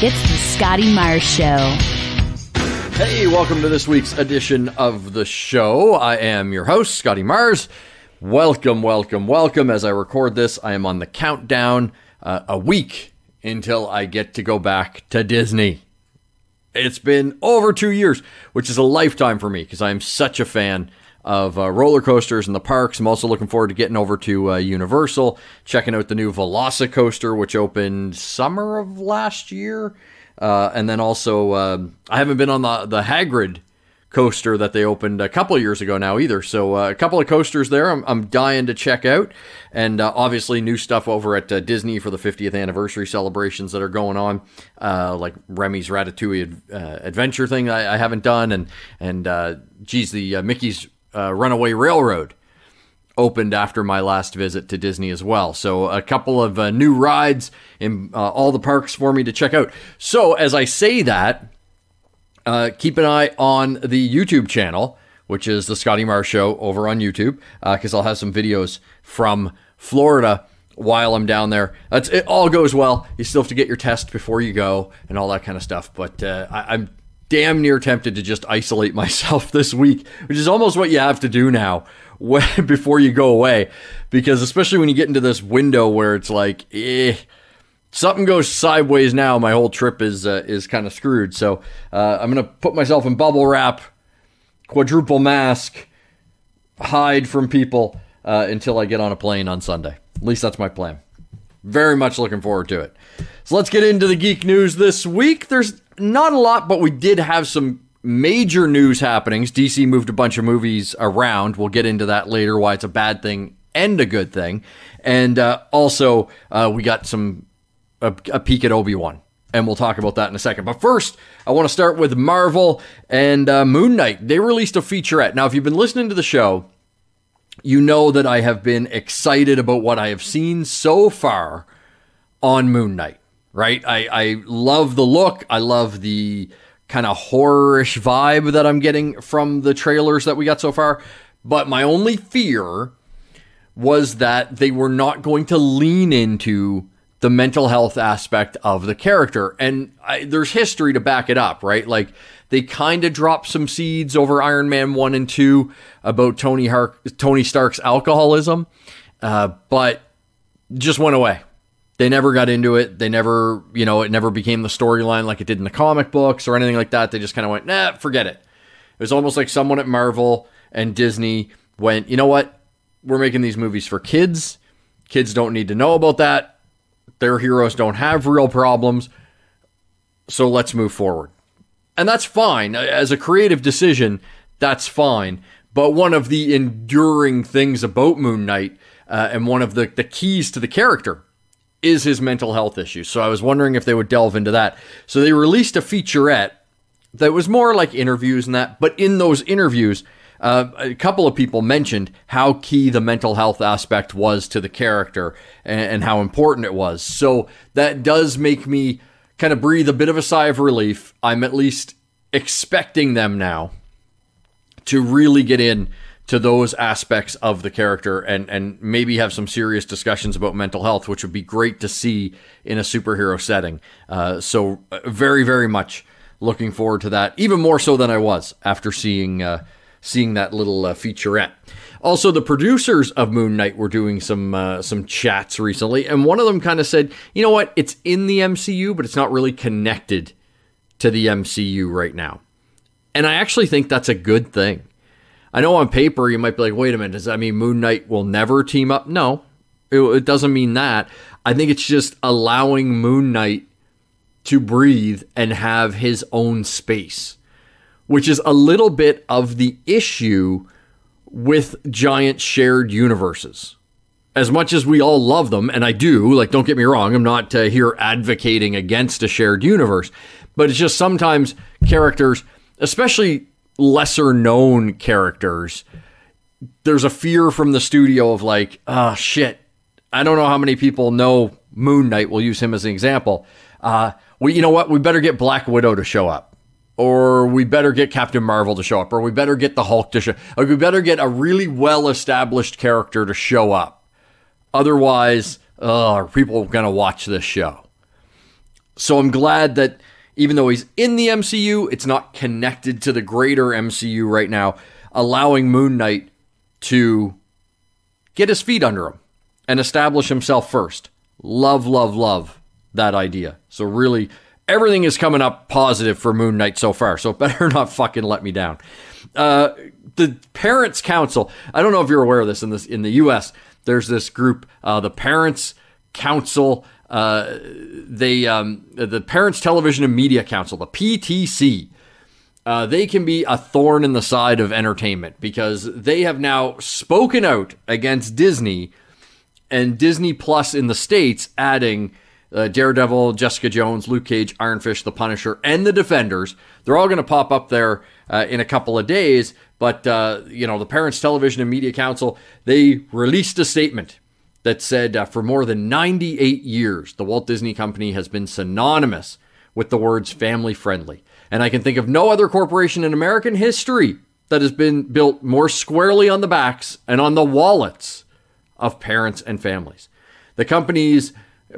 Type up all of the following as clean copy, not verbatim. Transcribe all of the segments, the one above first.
It's the Scotty Myers Show. Hey, welcome to this week's edition of the show. I am your host, Scotty Myers. Welcome. As I record this, I am on the countdown a week until I get to go back to Disney. It's been over 2 years, which is a lifetime for me because I'm such a fan of roller coasters and the parks. I'm also looking forward to getting over to Universal, checking out the new Velocicoaster, which opened summer of last year. And then also, I haven't been on the Hagrid coaster that they opened a couple of years ago now either. So a couple of coasters there I'm dying to check out. And obviously new stuff over at Disney for the 50th anniversary celebrations that are going on. Like Remy's Ratatouille adventure thing I haven't done. And the Mickey's Runaway Railroad opened after my last visit to Disney as well. So a couple of new rides in all the parks for me to check out. So as I say that, keep an eye on the YouTube channel, which is the Scotty Myers Show over on YouTube, because I'll have some videos from Florida while I'm down there. It all goes well. You still have to get your test before you go and all that kind of stuff. But I'm damn near tempted to just isolate myself this week, which is almost what you have to do now before you go away. Because especially when you get into this window where it's like, something goes sideways now, my whole trip is kind of screwed. So I'm going to put myself in bubble wrap, quadruple mask, hide from people until I get on a plane on Sunday. At least that's my plan. Very much looking forward to it. So let's get into the geek news this week. There's not a lot, but we did have some major news happenings. DC moved a bunch of movies around. We'll get into that later, why it's a bad thing and a good thing. And also, we got a peek at Obi-Wan, and we'll talk about that in a second. But first, I want to start with Marvel and Moon Knight. They released a featurette. Now, if you've been listening to the show, you know that I have been excited about what I have seen so far on Moon Knight, right? I love the look. I love the kind of horror-ish vibe that I'm getting from the trailers that we got so far. But my only fear was that they were not going to lean into the mental health aspect of the character. And there's history to back it up, right? Like, they kind of dropped some seeds over Iron Man 1 and 2 about Tony Stark's alcoholism, but just went away. They never got into it. They never, it never became the storyline like it did in the comic books or anything like that. They just kind of went, nah, forget it. It was almost like someone at Marvel and Disney went, you know what? We're making these movies for kids. Kids don't need to know about that. Their heroes don't have real problems. So let's move forward. And that's fine. As a creative decision, that's fine. But one of the enduring things about Moon Knight, and one of the keys to the character, is his mental health issues. So I was wondering if they would delve into that. So they released a featurette that was more like interviews and that. But in those interviews, a couple of people mentioned how key the mental health aspect was to the character and how important it was. So that does make me kind of breathe a bit of a sigh of relief. I'm at least expecting them now to really get in to those aspects of the character and maybe have some serious discussions about mental health, which would be great to see in a superhero setting. So very, very much looking forward to that, even more so than I was after seeing that little featurette. Also, the producers of Moon Knight were doing some chats recently, and one of them kind of said, you know what, it's in the MCU, but it's not really connected to the MCU right now. And I actually think that's a good thing. I know on paper you might be like, wait a minute, does that mean Moon Knight will never team up? No, it doesn't mean that. I think it's just allowing Moon Knight to breathe and have his own space, which is a little bit of the issue with giant shared universes. As much as we all love them, and I do, like, don't get me wrong, I'm not here advocating against a shared universe, but it's just sometimes characters, especially lesser known characters, there's a fear from the studio of like, oh shit, I don't know how many people know Moon Knight. We'll use him as an example. You know what? We better get Black Widow to show up. Or we better get Captain Marvel to show up. Or we better get the Hulk to show up. Or we better get a really well-established character to show up. Otherwise, are people going to watch this show? So I'm glad that even though he's in the MCU, it's not connected to the greater MCU right now, allowing Moon Knight to get his feet under him and establish himself first. Love, love, love that idea. So really, everything is coming up positive for Moon Knight so far, so it better not fucking let me down. The Parents Council, I don't know if you're aware of this in the US, there's this group, the Parents Council, the Parents Television and Media Council, the PTC. They can be a thorn in the side of entertainment because they have now spoken out against Disney and Disney Plus in the States, adding Daredevil, Jessica Jones, Luke Cage, Iron Fist, The Punisher, and The Defenders. They're all going to pop up there in a couple of days. But, the Parents Television and Media Council, they released a statement that said for more than 98 years, the Walt Disney Company has been synonymous with the words family friendly. And I can think of no other corporation in American history that has been built more squarely on the backs and on the wallets of parents and families. The company's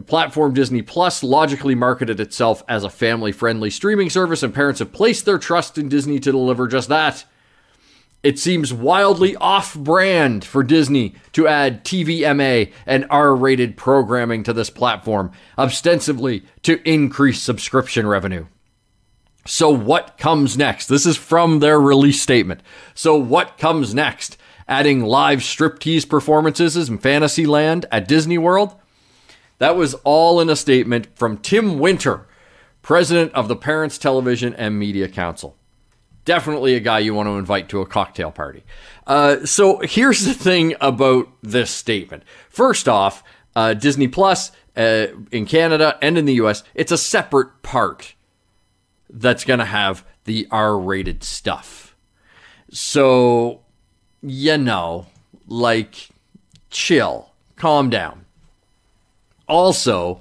platform Disney Plus logically marketed itself as a family-friendly streaming service, and parents have placed their trust in Disney to deliver just that. It seems wildly off-brand for Disney to add TVMA and R-rated programming to this platform, ostensibly to increase subscription revenue. So what comes next? This is from their release statement. So what comes next? Adding live striptease performances in Fantasyland at Disney World? That was all in a statement from Tim Winter, president of the Parents Television and Media Council. Definitely a guy you want to invite to a cocktail party. So here's the thing about this statement. First off, Disney Plus in Canada and in the US, it's a separate part that's going to have the R-rated stuff. So, chill, calm down. Also,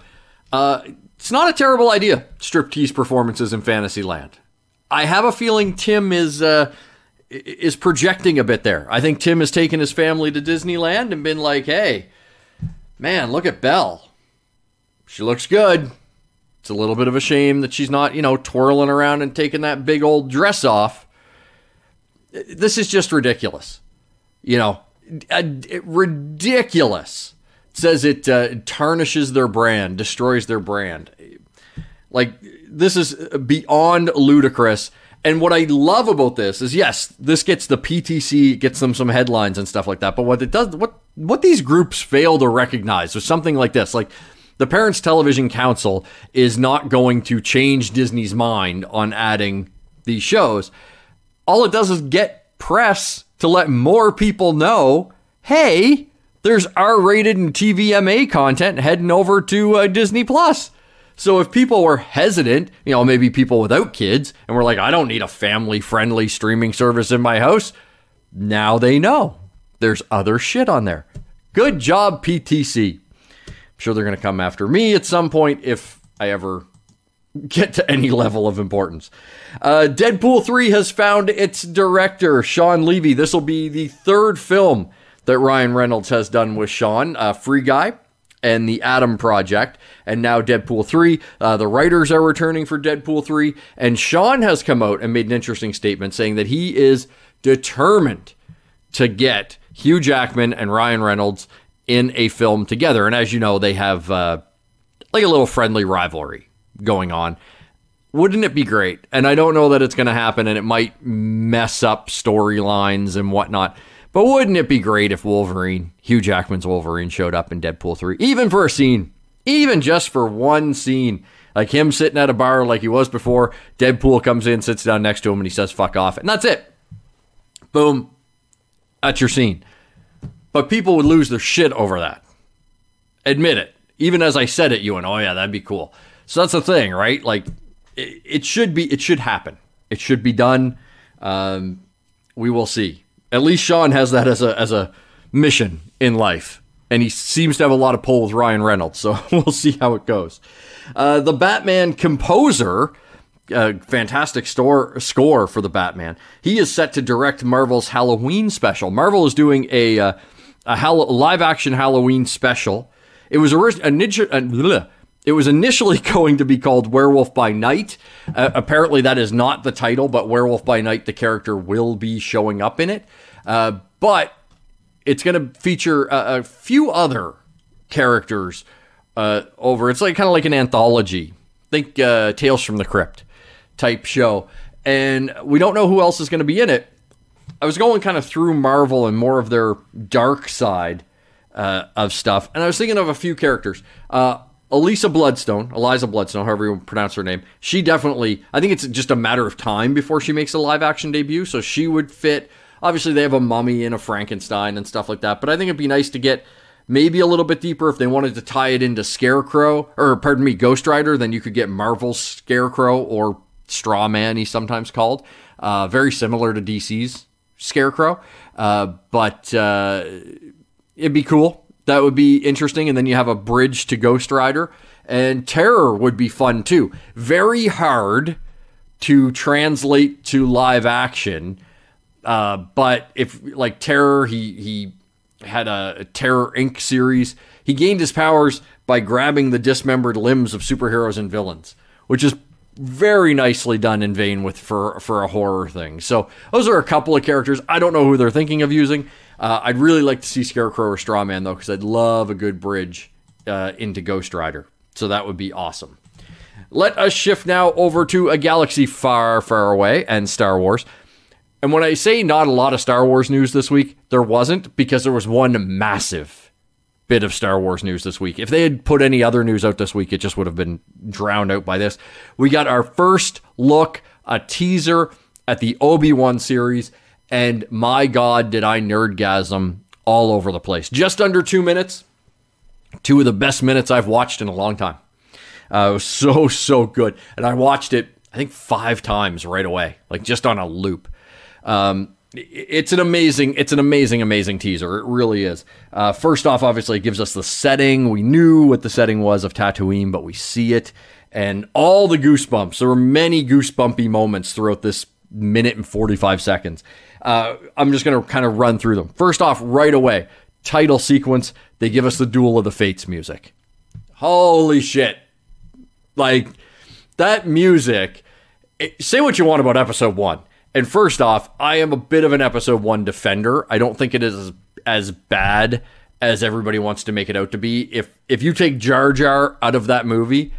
it's not a terrible idea, striptease performances in Fantasyland. I have a feeling Tim is projecting a bit there. I think Tim has taken his family to Disneyland and been like, hey, man, look at Belle. She looks good. It's a little bit of a shame that she's not, twirling around and taking that big old dress off. This is just ridiculous. Ridiculous. It says it tarnishes their brand, destroys their brand. This is beyond ludicrous. And what I love about this is, yes, this gets the PTC, gets them some headlines and stuff like that. But what it does, what these groups fail to recognize is something like this. The Parents Television Council is not going to change Disney's mind on adding these shows. All it does is get press to let more people know, hey, there's R-rated and TVMA content heading over to Disney Plus. So if people were hesitant, maybe people without kids, and were like, I don't need a family-friendly streaming service in my house, now they know there's other shit on there. Good job, PTC. I'm sure they're going to come after me at some point if I ever get to any level of importance. Deadpool 3 has found its director, Sean Levy. This will be the third film that Ryan Reynolds has done with Sean, Free Guy and The Atom Project, and now Deadpool 3. The writers are returning for Deadpool 3, and Sean has come out and made an interesting statement saying that he is determined to get Hugh Jackman and Ryan Reynolds in a film together. And as you know, they have a little friendly rivalry going on. Wouldn't it be great? And I don't know that it's going to happen, and it might mess up storylines and whatnot. But wouldn't it be great if Hugh Jackman's Wolverine, showed up in Deadpool 3, even for a scene, even just for one scene, like him sitting at a bar like he was before, Deadpool comes in, sits down next to him, and he says, fuck off, and that's it. Boom. That's your scene. But people would lose their shit over that. Admit it. Even as I said it, you went, oh yeah, that'd be cool. So that's the thing, right? It should happen. It should be done. We will see. At least Sean has that as a mission in life. And he seems to have a lot of pull with Ryan Reynolds. So we'll see how it goes. The Batman composer, fantastic score for the Batman. He is set to direct Marvel's Halloween special. Marvel is doing a live-action Halloween special. It was It was initially going to be called Werewolf by Night. Apparently that is not the title, but Werewolf by Night, the character, will be showing up in it. But it's going to feature a few other characters over. It's like kind of like an anthology. Think Tales from the Crypt type show. And we don't know who else is going to be in it. I was going kind of through Marvel and more of their dark side of stuff. And I was thinking of a few characters. Eliza Bloodstone, however you pronounce her name, she definitely, I think it's just a matter of time before she makes a live-action debut, so she would fit. Obviously, they have a Mummy and a Frankenstein and stuff like that, but I think it'd be nice to get maybe a little bit deeper if they wanted to tie it into Ghost Rider, then you could get Marvel's Scarecrow, or Strawman, he's sometimes called. Very similar to DC's Scarecrow, but it'd be cool. That would be interesting, and then you have a bridge to Ghost Rider, and Terror would be fun too. Very hard to translate to live action, but if like Terror, he had a Terror Inc. series. He gained his powers by grabbing the dismembered limbs of superheroes and villains, which is very nicely done in vein with for a horror thing. So those are a couple of characters. I don't know who they're thinking of using. I'd really like to see Scarecrow or Strawman, though, because I'd love a good bridge into Ghost Rider. So that would be awesome. Let us shift now over to a galaxy far, far away and Star Wars. And when I say not a lot of Star Wars news this week, there wasn't, because there was one massive bit of Star Wars news this week. If they had put any other news out this week, it just would have been drowned out by this. We got our first look, a teaser at the Obi-Wan series. And my God, did I nerdgasm all over the place. Just under 2 minutes. 2 of the best minutes I've watched in a long time. It was so good. And I watched it, I think, 5 times right away. Like, just on a loop. It's an amazing teaser. It really is. First off, obviously, it gives us the setting. We knew what the setting was of Tatooine, but we see it. And all the goosebumps. There were many goosebumpy moments throughout this minute and 45 seconds. I'm just going to kind of run through them. First off, right away, title sequence, they give us the Duel of the Fates music. Holy shit. Like, that music, say what you want about episode 1. And first off, I am a bit of an episode 1 defender. I don't think it is as bad as everybody wants to make it out to be. If you take Jar Jar out of that movie,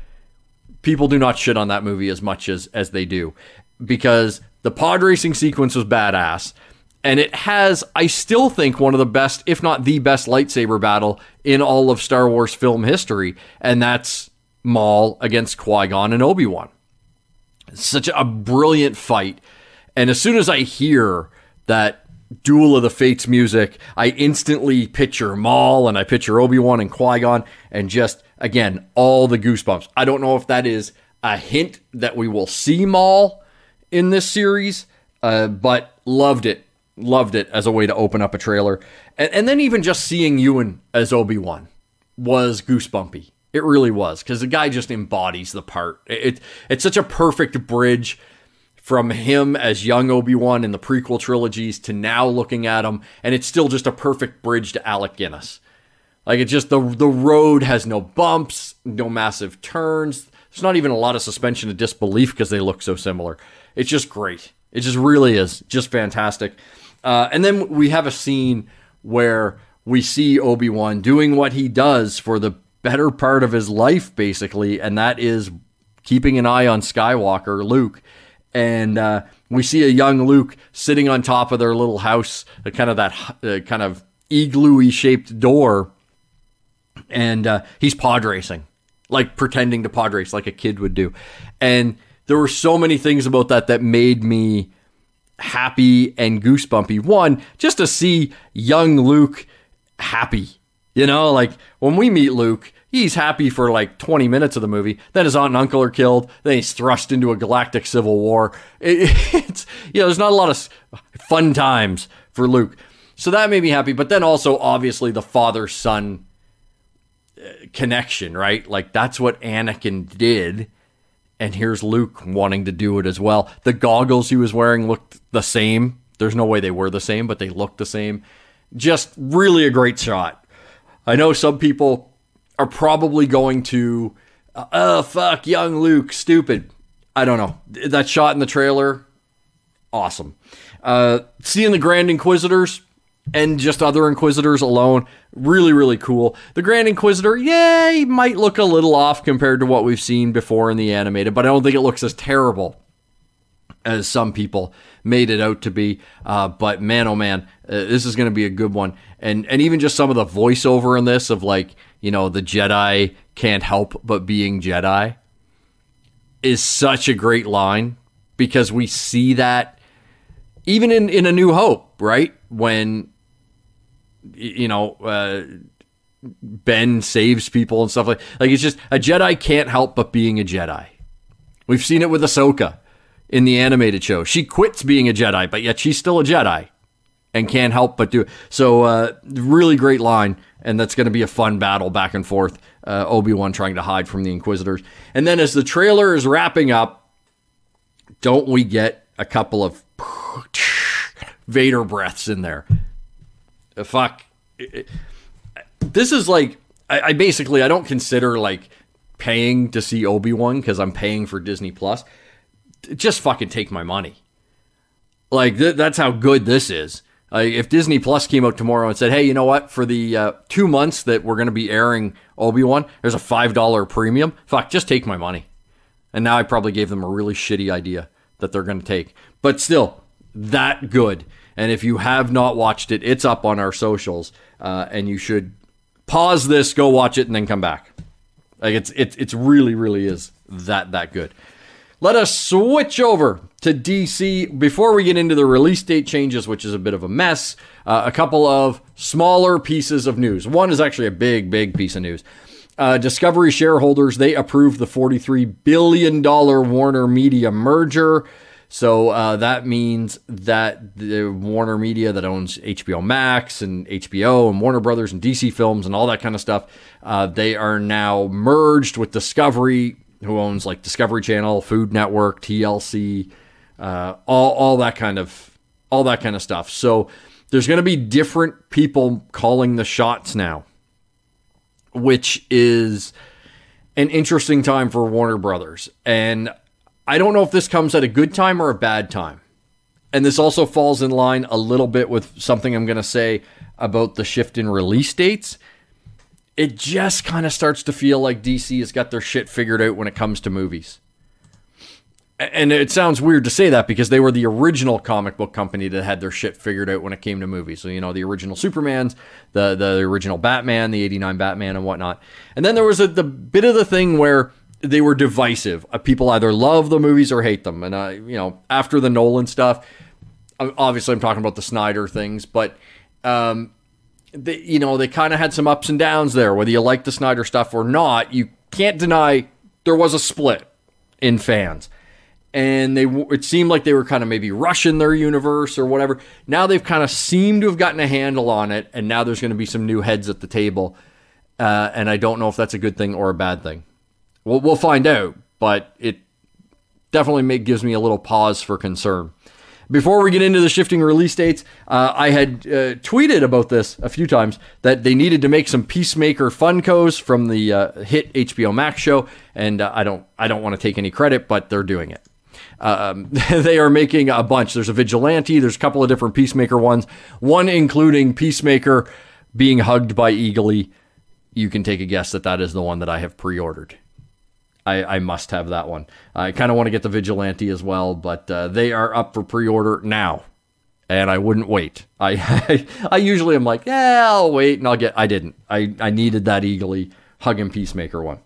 people do not shit on that movie as much as they do. Because the pod racing sequence was badass, and it has, I still think, one of the best, if not the best, lightsaber battle in all of Star Wars film history, and that's Maul against Qui-Gon and Obi-Wan. Such a brilliant fight, and as soon as I hear that Duel of the Fates music, I instantly picture Maul, and I picture Obi-Wan and Qui-Gon, and just, again, all the goosebumps. I don't know if that is a hint that we will see Maul in this series, but loved it as a way to open up a trailer. And then even just seeing Ewan as Obi-Wan was goosebumpy. It really was, because the guy just embodies the part. It's such a perfect bridge from him as young Obi-Wan in the prequel trilogies to now looking at him, and it's still just a perfect bridge to Alec Guinness. Like, it's just the road has no bumps, no massive turns. There's not even a lot of suspension of disbelief because they look so similar. It's just great. It just really is just fantastic. And then we have a scene where we see Obi-Wan doing what he does for the better part of his life, basically, and that is keeping an eye on Skywalker, Luke. And we see a young Luke sitting on top of their little house, kind of igloo-y shaped door, and he's pod racing, like pretending to pod race like a kid would do. And there were so many things about that made me happy and goosebumpy. One, just to see young Luke happy. You know, like when we meet Luke, he's happy for like 20 minutes of the movie. Then his aunt and uncle are killed. Then he's thrust into a galactic civil war. It's, there's not a lot of fun times for Luke. So that made me happy. But then also, obviously, the father-son connection, right? Like, that's what Anakin did. And here's Luke wanting to do it as well. The goggles he was wearing looked the same. There's no way they were the same, but they looked the same. Just really a great shot. I know some people are probably going to fuck, young Luke, stupid. I don't know. That shot in the trailer, awesome. Seeing the Grand Inquisitors and just other Inquisitors alone, really, really cool. The Grand Inquisitor, yeah, he might look a little off compared to what we've seen before in the animated, but I don't think it looks as terrible as some people made it out to be. But man, oh man, this is going to be a good one. And even just some of the voiceover in this of like, the Jedi can't help but being Jedi is such a great line, because we see that even in A New Hope, right? When, Ben saves people and stuff like it's just a Jedi can't help but being a Jedi. We've seen it with Ahsoka in the animated show. She quits being a Jedi, but yet she's still a Jedi and can't help but do it. So really great line, and that's going to be a fun battle back and forth. Obi-Wan trying to hide from the Inquisitors. And then as the trailer is wrapping up, don't we get a couple of Vader breaths in there? Fuck. This is like, I basically, I don't consider like paying to see Obi-Wan because I'm paying for Disney Plus. Just fucking take my money. Like, that's how good this is. If Disney Plus came out tomorrow and said, hey, you know what? For the 2 months that we're going to be airing Obi-Wan, there's a $5 premium. Fuck, just take my money. And now I probably gave them a really shitty idea that they're going to take. But still, that good. And if you have not watched it, it's up on our socials. And you should pause this, go watch it, and then come back. Like, it's really, really is that good. Let us switch over to DC. Before we get into the release date changes, which is a bit of a mess, a couple of smaller pieces of news. One is actually a big piece of news. Discovery shareholders, they approved the $43 billion WarnerMedia merger. So that means that the WarnerMedia that owns HBO Max and HBO and Warner Brothers and DC Films and all that kind of stuff, they are now merged with Discovery, who owns like Discovery Channel, Food Network, TLC, all that kind of stuff. So there's going to be different people calling the shots now, which is an interesting time for Warner Brothers. And I don't know if this comes at a good time or a bad time. And this also falls in line a little bit with something I'm going to say about the shift in release dates. It just kind of starts to feel like DC has got their shit figured out when it comes to movies. And it sounds weird to say that because they were the original comic book company that had their shit figured out when it came to movies. So, the original Supermans, the original Batman, the 89 Batman and whatnot. And then there was the bit of the thing where they were divisive. People either love the movies or hate them. And, after the Nolan stuff, obviously I'm talking about the Snyder things, but, they kind of had some ups and downs there. Whether you like the Snyder stuff or not, you can't deny there was a split in fans. And it seemed like they were kind of maybe rushing their universe or whatever. Now they've kind of seemed to have gotten a handle on it, and now there's going to be some new heads at the table. And I don't know if that's a good thing or a bad thing. We'll find out, but it definitely gives me a little pause for concern. Before we get into the shifting release dates, I had tweeted about this a few times, that they needed to make some Peacemaker Funkos from the hit HBO Max show, and I don't want to take any credit, but they're doing it. They are making a bunch. There's a Vigilante. There's a couple of different Peacemaker ones. One including Peacemaker being hugged by Eagly. You can take a guess that is the one that I have pre-ordered. I must have that one. I kind of want to get the Vigilante as well, but they are up for pre-order now, and I wouldn't wait. I usually am like, yeah, I'll wait, and I didn't. I needed that Eagly hugging Peacemaker one.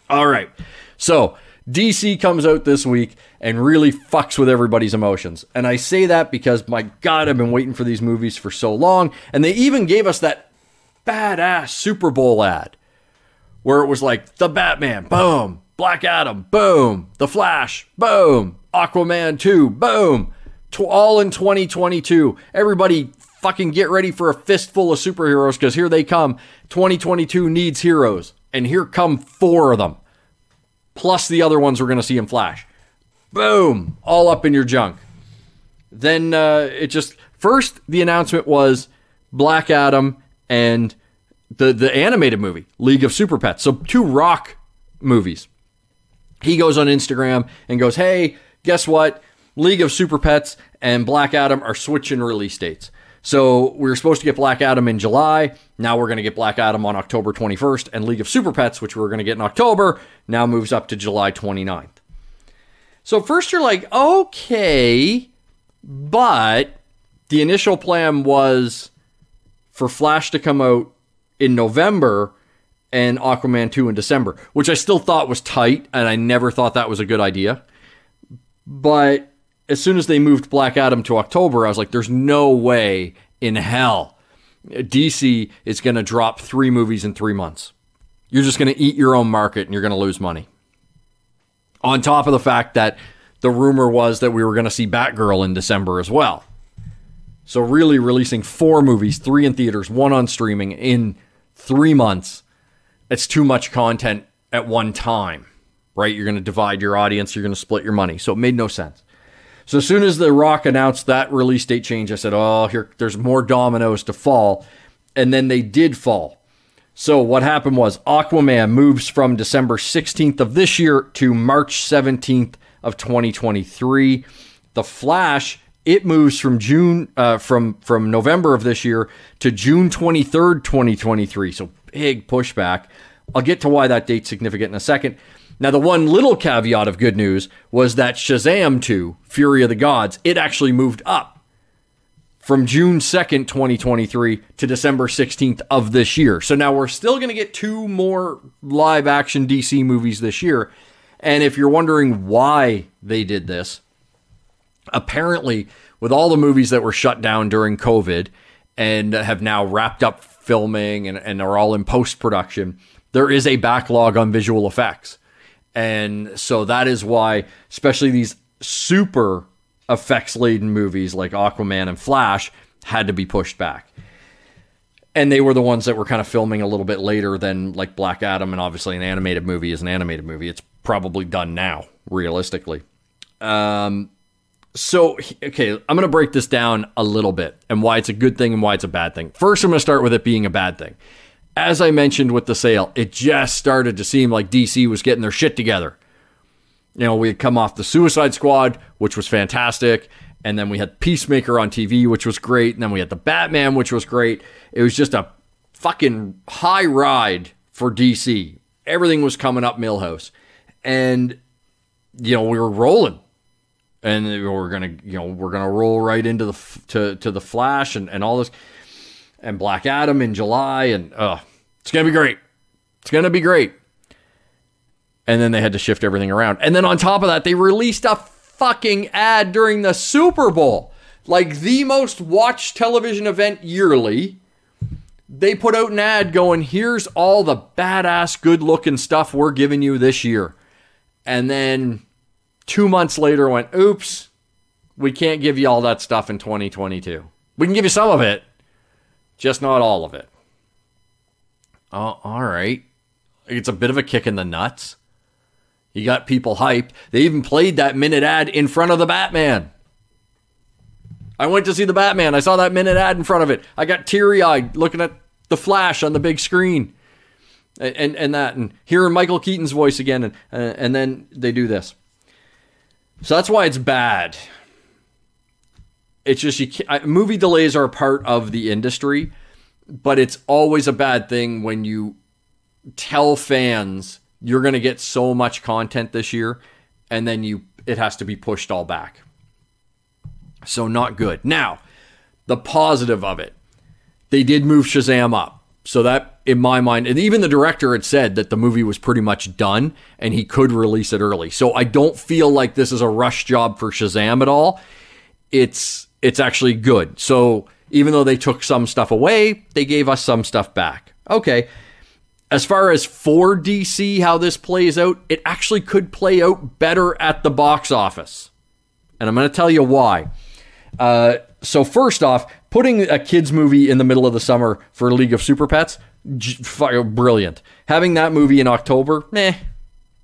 All right, so DC comes out this week and really fucks with everybody's emotions. And I say that because, my God, I've been waiting for these movies for so long. And they even gave us that badass Super Bowl ad where it was like, the Batman, boom, Black Adam, boom, The Flash, boom, Aquaman 2, boom, all in 2022. Everybody fucking get ready for a fistful of superheroes, because here they come. 2022 needs heroes. And here come 4 of them. Plus the other ones we're going to see in Flash. Boom! All up in your junk. Then first the announcement was Black Adam and the animated movie, League of Super Pets. So 2 Rock movies. He goes on Instagram and goes, hey, guess what? League of Super Pets and Black Adam are switching release dates. So we were supposed to get Black Adam in July. Now we're going to get Black Adam on October 21st. And League of Super Pets, which we were going to get in October, now moves up to July 29th. So first you're like, okay, but the initial plan was for Flash to come out in November and Aquaman 2 in December, which I still thought was tight, and I never thought that was a good idea. But as soon as they moved Black Adam to October, I was like, there's no way in hell DC is going to drop 3 movies in 3 months. You're just going to eat your own market and you're going to lose money. On top of the fact that the rumor was that we were going to see Batgirl in December as well. So really releasing 4 movies, 3 in theaters, 1 on streaming in 3 months, it's too much content at one time, right? You're going to divide your audience, you're going to split your money. So it made no sense. So as soon as The Rock announced that release date change, I said, oh, here, there's more dominoes to fall. And then they did fall. So what happened was Aquaman moves from December 16th of this year to March 17th of 2023. The Flash, it moves from from November of this year to June 23rd, 2023. So big pushback. I'll get to why that date's significant in a second. Now, the one little caveat of good news was that Shazam 2, Fury of the Gods, it actually moved up from June 2nd, 2023 to December 16th of this year. So now we're still going to get 2 more live action DC movies this year. And if you're wondering why they did this, apparently with all the movies that were shut down during COVID and have now wrapped up filming and are all in post-production, there is a backlog on visual effects. And so that is why, especially these super effects-laden movies like Aquaman and Flash had to be pushed back. And they were the ones that were kind of filming a little bit later than like Black Adam, and obviously an animated movie is an animated movie. It's probably done now, realistically. So, okay, I'm going to break this down a little bit and why it's a good thing and why it's a bad thing. First, I'm going to start with it being a bad thing. As I mentioned with the sale, it just started to seem like DC was getting their shit together. You know, we had come off the Suicide Squad, which was fantastic, and then we had Peacemaker on TV, which was great, and then we had the Batman, which was great. It was just a fucking high ride for DC. Everything was coming up Millhouse. And, you know, we were rolling. And we're gonna roll right into the Flash and all this, and Black Adam in July, and it's gonna be great. It's gonna be great. And then they had to shift everything around. And then on top of that, they released a fucking ad during the Super Bowl, like the most watched television event yearly. They put out an ad going, "Here's all the badass, good-looking stuff we're giving you this year," and then 2 months later went, oops, we can't give you all that stuff in 2022. We can give you some of it, just not all of it. Oh, all right. It's a bit of a kick in the nuts. You got people hyped. They even played that minute ad in front of the Batman. I went to see the Batman. I saw that minute ad in front of it. I got teary-eyed looking at the Flash on the big screen. And hearing Michael Keaton's voice again. And then they do this. So that's why it's bad. It's just movie delays are a part of the industry, but it's always a bad thing when you tell fans you're going to get so much content this year, and then it has to be pushed all back. So not good. Now, the positive of it, they did move Shazam up. So that, in my mind, and even the director had said that the movie was pretty much done and he could release it early. So I don't feel like this is a rush job for Shazam at all. It's actually good. So even though they took some stuff away, they gave us some stuff back. Okay. As far as for DC, how this plays out, it actually could play out better at the box office. And I'm going to tell you why. So first off, putting a kids movie in the middle of the summer for League of Super Pets, brilliant. Having that movie in October,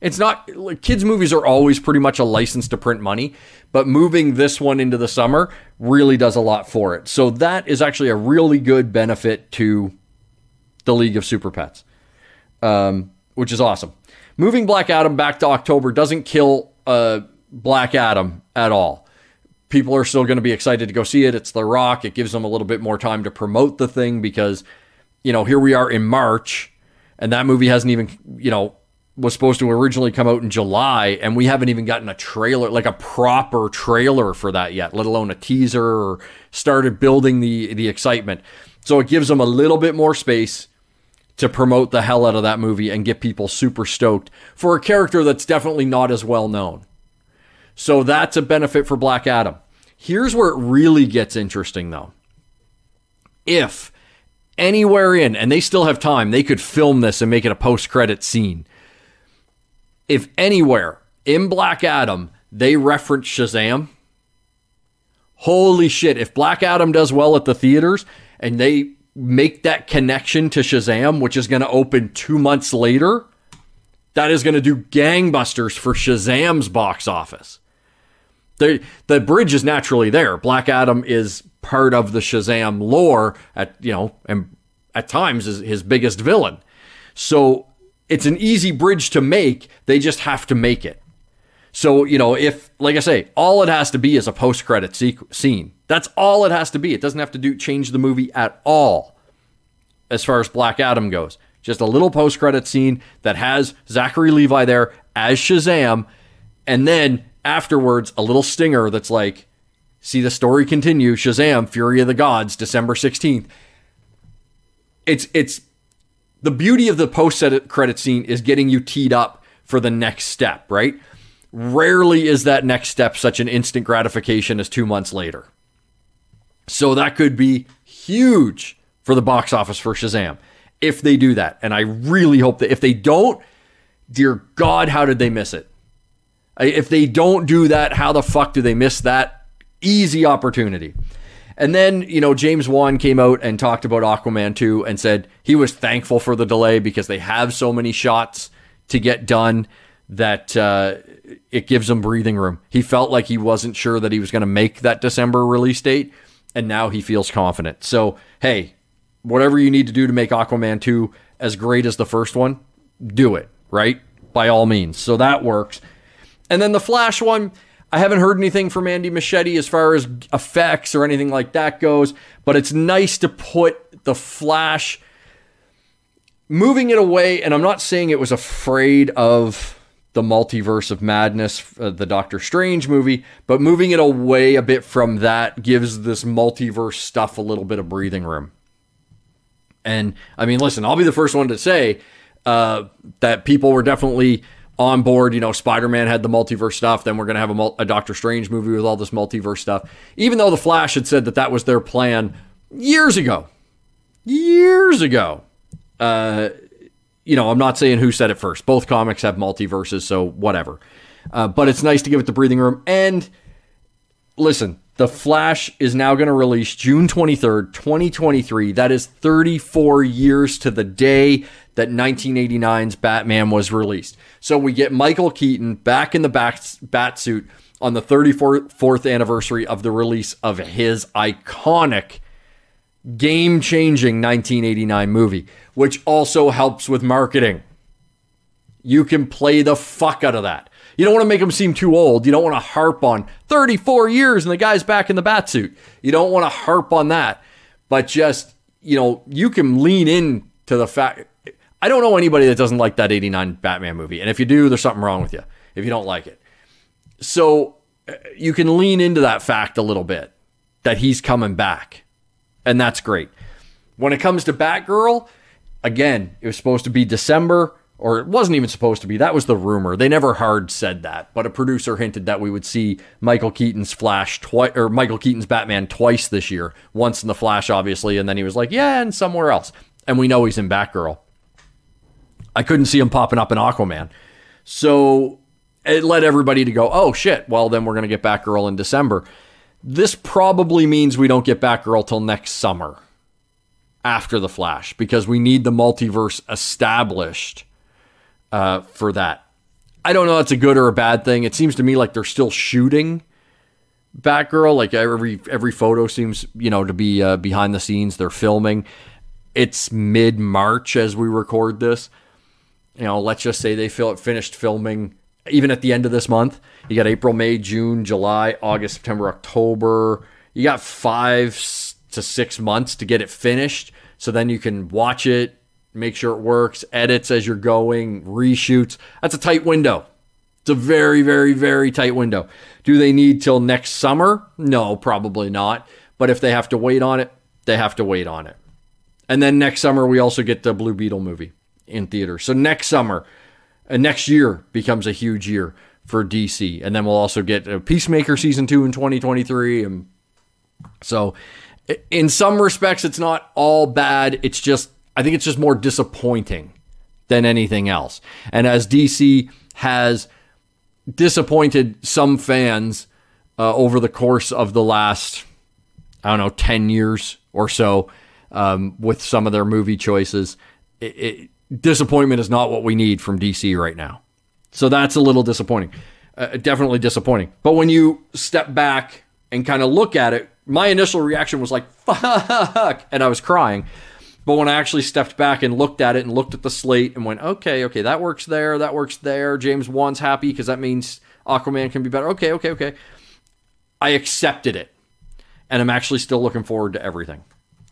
it's not. Kids movies are always pretty much a license to print money, but moving this one into the summer really does a lot for it. So that is actually a really good benefit to the League of Super Pets, which is awesome. moving Black Adam back to October doesn't kill Black Adam at all. People are still going to be excited to go see it. It's The Rock. It gives them a little bit more time to promote the thing because, here we are in March and that movie hasn't even, was supposed to originally come out in July and we haven't even gotten a trailer, like a proper trailer for that yet, let alone a teaser or started building the excitement. So it gives them a little bit more space to promote the hell out of that movie and get people super stoked for a character that's definitely not as well known. So that's a benefit for Black Adam. Here's where it really gets interesting, though. If anywhere in, and they still have time, they could film this and make it a post-credit scene. If anywhere in Black Adam they reference Shazam, holy shit, if Black Adam does well at the theaters and they make that connection to Shazam, which is going to open 2 months later, that is going to do gangbusters for Shazam's box office. The bridge is naturally there. Black Adam is part of the Shazam lore and at times is his biggest villain. So it's an easy bridge to make. They just have to make it. So, if, like I say, all it has to be is a post-credit scene. That's all it has to be. It doesn't have to change the movie at all as far as Black Adam goes. Just a little post-credit scene that has Zachary Levi there as Shazam, and then afterwards, a little stinger that's like, see the story continue, Shazam, Fury of the Gods, December 16th. It's the beauty of the post-credit scene is getting you teed up for the next step, right? Rarely is that next step such an instant gratification as 2 months later. So that could be huge for the box office for Shazam if they do that. And I really hope that if they don't, dear God, how did they miss it? If they don't do that, how the fuck do they miss that easy opportunity? And then, James Wan came out and talked about Aquaman 2 and said he was thankful for the delay because they have so many shots to get done that it gives them breathing room. He felt like he wasn't sure that he was going to make that December release date, and now he feels confident. So, hey, whatever you need to do to make Aquaman 2 as great as the first one, do it, right? By all means. So that works. And then the Flash one, I haven't heard anything from Andy Muschietti as far as effects or anything like that goes, but it's nice to put the Flash, moving it away, and I'm not saying it was afraid of the Multiverse of Madness, the Doctor Strange movie, but moving it away a bit from that gives this multiverse stuff a little bit of breathing room. And, I mean, listen, I'll be the first one to say that people were definitely on board. Spider-Man had the multiverse stuff. Then we're going to have a Doctor Strange movie with all this multiverse stuff. Even though The Flash had said that was their plan years ago. I'm not saying who said it first. Both comics have multiverses, so whatever. But it's nice to give it the breathing room. And listen, The Flash is now going to release June 23rd, 2023. That is 34 years to the day that 1989's Batman was released. So we get Michael Keaton back in the bat suit on the 34th anniversary of the release of his iconic, game-changing 1989 movie, which also helps with marketing. You can play the fuck out of that. You don't want to make him seem too old. You don't want to harp on 34 years and the guy's back in the bat suit. You don't want to harp on that. But just, you can lean into the fact. I don't know anybody that doesn't like that 89 Batman movie. And if you do, there's something wrong with you if you don't like it. So you can lean into that fact a little bit that he's coming back. And that's great. When it comes to Batgirl, again, it was supposed to be December, or it wasn't even supposed to be. That was the rumor. They never hard said that, but a producer hinted that we would see Michael Keaton's Flash twice, or Michael Keaton's Batman twice this year. Once in the Flash, obviously, and then he was like, yeah, and somewhere else. And we know he's in Batgirl. I couldn't see him popping up in Aquaman. So it led everybody to go, oh shit, well then we're going to get Batgirl in December. This probably means we don't get Batgirl till next summer after The Flash, because we need the multiverse established for that. I don't know if that's a good or a bad thing. It seems to me like they're still shooting Batgirl. Like every photo seems, to be behind the scenes. They're filming. It's mid-March as we record this. let's just say they finished filming even at the end of this month. You got April, May, June, July, August, September, October. You got 5 to 6 months to get it finished. So then you can watch it, make sure it works, edits as you're going, reshoots. That's a tight window. It's a very, very, very tight window. Do they need till next summer? No, probably not. But if they have to wait on it, they have to wait on it. And then next summer, we also get the Blue Beetle movie in theaters. So next summer, next year becomes a huge year for DC. And then we'll also get Peacemaker Season 2 in 2023. And so in some respects, it's not all bad. It's just, I think it's just more disappointing than anything else. And as DC has disappointed some fans over the course of the last, 10 years or so with some of their movie choices, disappointment is not what we need from DC right now. So that's a little disappointing. Definitely disappointing. But when you step back and kind of look at it, my initial reaction was like, fuck, and I was crying. But when I actually stepped back and looked at it and looked at the slate and went, okay, that works there. James Wan's happy because that means Aquaman can be better. Okay. I accepted it. And I'm actually still looking forward to everything.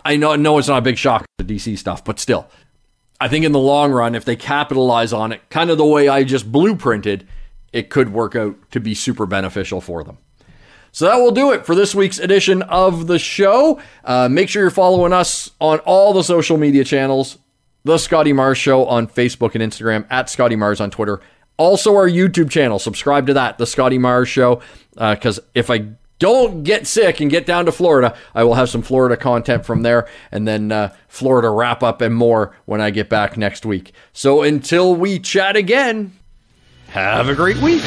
I know it's not a big shock to DC stuff, but still. I think in the long run, if they capitalize on it, kind of the way I just blueprinted, it could work out to be super beneficial for them. So that will do it for this week's edition of the show. Make sure you're following us on all the social media channels. The Scotty Mars Show on Facebook and Instagram, at Scotty Mars on Twitter. Also our YouTube channel. Subscribe to that, The Scotty Mars Show. Because if I don't get sick and get down to Florida, I will have some Florida content from there. And then Florida wrap up and more when I get back next week. So until we chat again, have a great week.